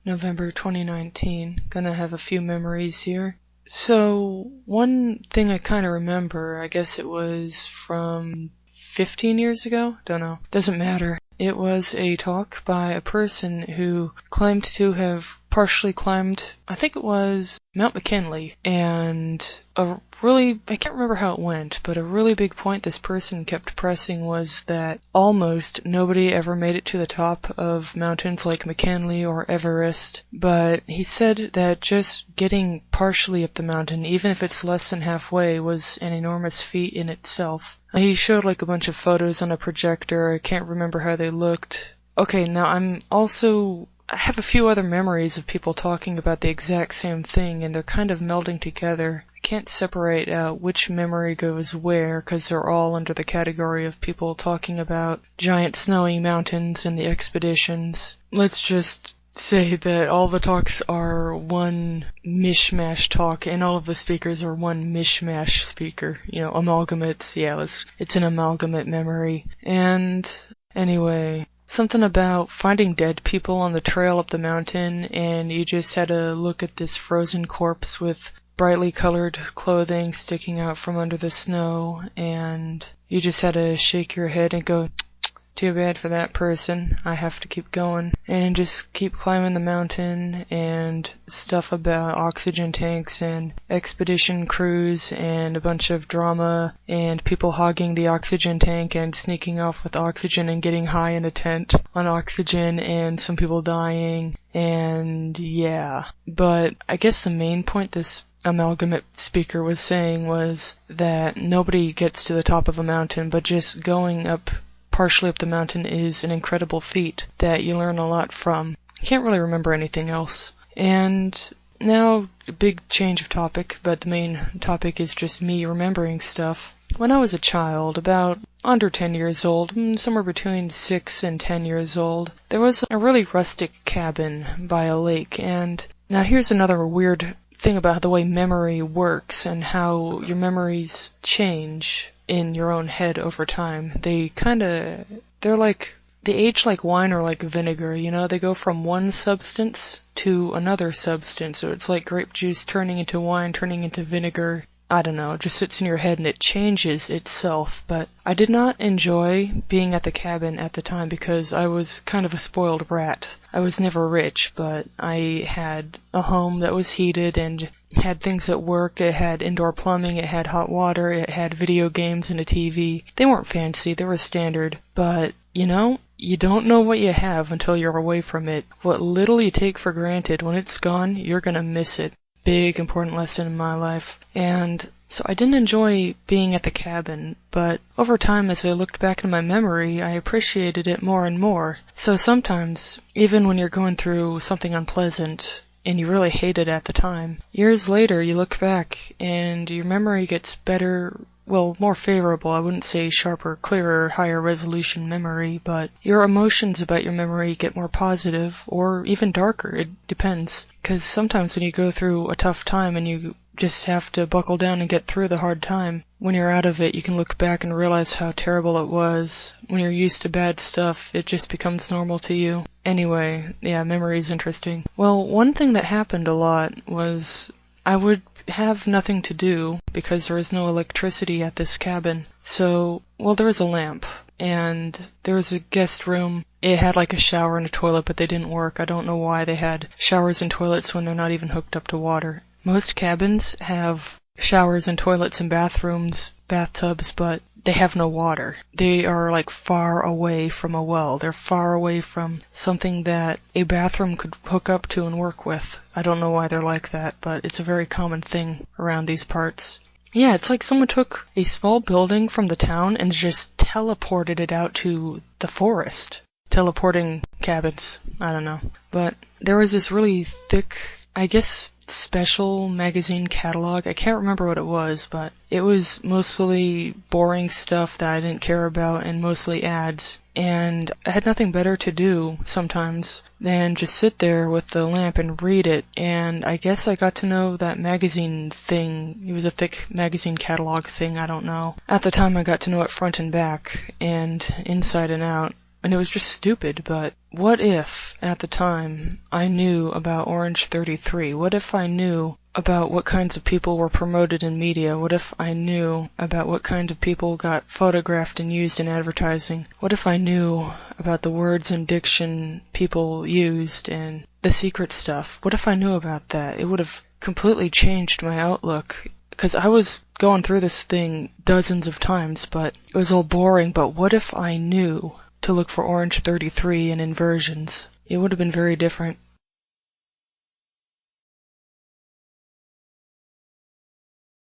November 2019. Gonna have a few memories here. So, one thing I kinda remember, I guess it was from 15 years ago? Don't know. Doesn't matter. It was a talk by a person who claimed to have partially climbed, I think it was Mount McKinley, and I can't remember how it went, but a really big point this person kept pressing was that almost nobody ever made it to the top of mountains like McKinley or Everest, but he said that just getting partially up the mountain, even if it's less than halfway, was an enormous feat in itself. He showed like a bunch of photos on a projector. I can't remember how they looked. Okay, now I have a few other memories of people talking about the exact same thing, and they're kind of melding together. I can't separate out which memory goes where, because they're all under the category of people talking about giant snowy mountains and the expeditions. Let's just say that all the talks are one mishmash talk, and all of the speakers are one mishmash speaker. Amalgamates, it's an amalgamate memory. And anyway, something about finding dead people on the trail up the mountain, and you just had to look at this frozen corpse with brightly colored clothing sticking out from under the snow, and you just had to shake your head and go, too bad for that person, I have to keep going, and just keep climbing the mountain, and stuff about oxygen tanks and expedition crews and a bunch of drama and people hogging the oxygen tank and sneaking off with oxygen and getting high in a tent on oxygen and some people dying, and yeah. But I guess the main point this amalgamate speaker was saying was that nobody gets to the top of a mountain, but just going up partially up the mountain is an incredible feat that you learn a lot from. I can't really remember anything else. And now, a big change of topic, but the main topic is just me remembering stuff. When I was a child, about under 10 years old, somewhere between 6 and 10 years old, there was a really rustic cabin by a lake, and now here's another weird thing about the way memory works and how your memories change in your own head over time. They age like wine or like vinegar, they go from one substance to another substance. So it's like grape juice turning into wine, turning into vinegar. I don't know, it just sits in your head and it changes itself. But I did not enjoy being at the cabin at the time because I was kind of a spoiled brat. I was never rich, but I had a home that was heated and had things that worked. It had indoor plumbing, it had hot water, it had video games and a TV. They weren't fancy, they were standard, but you don't know what you have until you're away from it. What little you take for granted, when it's gone, you're gonna miss it. Big, important lesson in my life. And so I didn't enjoy being at the cabin, but over time as I looked back in my memory, I appreciated it more and more. So sometimes, even when you're going through something unpleasant, and you really hate it at the time, years later you look back and your memory gets better, well, more favorable. I wouldn't say sharper, clearer, higher resolution memory, but your emotions about your memory get more positive or even darker. It depends. Because sometimes when you go through a tough time and you just have to buckle down and get through the hard time, when you're out of it, you can look back and realize how terrible it was. When you're used to bad stuff, it just becomes normal to you. Anyway, yeah, memory is interesting. Well, one thing that happened a lot was I would have nothing to do because there was no electricity at this cabin. So, there was a lamp, and there was a guest room. It had like a shower and a toilet, but they didn't work. I don't know why they had showers and toilets when they're not even hooked up to water. Most cabins have showers and toilets and bathtubs, but they have no water. They are like far away from a well. They're far away from something that a bathroom could hook up to and work with. I don't know why they're like that, but it's a very common thing around these parts. Yeah, it's like someone took a small building from the town and just teleported it out to the forest. Teleporting cabins. I don't know. But there was this really thick, I guess, special magazine catalog. I can't remember what it was, but it was mostly boring stuff that I didn't care about and mostly ads. And I had nothing better to do sometimes than just sit there with the lamp and read it. And I guess I got to know that magazine thing. It was a thick magazine catalog thing, I don't know. At the time I got to know it front and back and inside and out. and it was just stupid, but what if, at the time, I knew about Orange 33? What if I knew about what kinds of people were promoted in media? What if I knew about what kind of people got photographed and used in advertising? What if I knew about the words and diction people used and the secret stuff? What if I knew about that? It would have completely changed my outlook, because I was going through this thing dozens of times, but it was all boring. But what if I knew to look for Orange 33 and inversions? It would have been very different.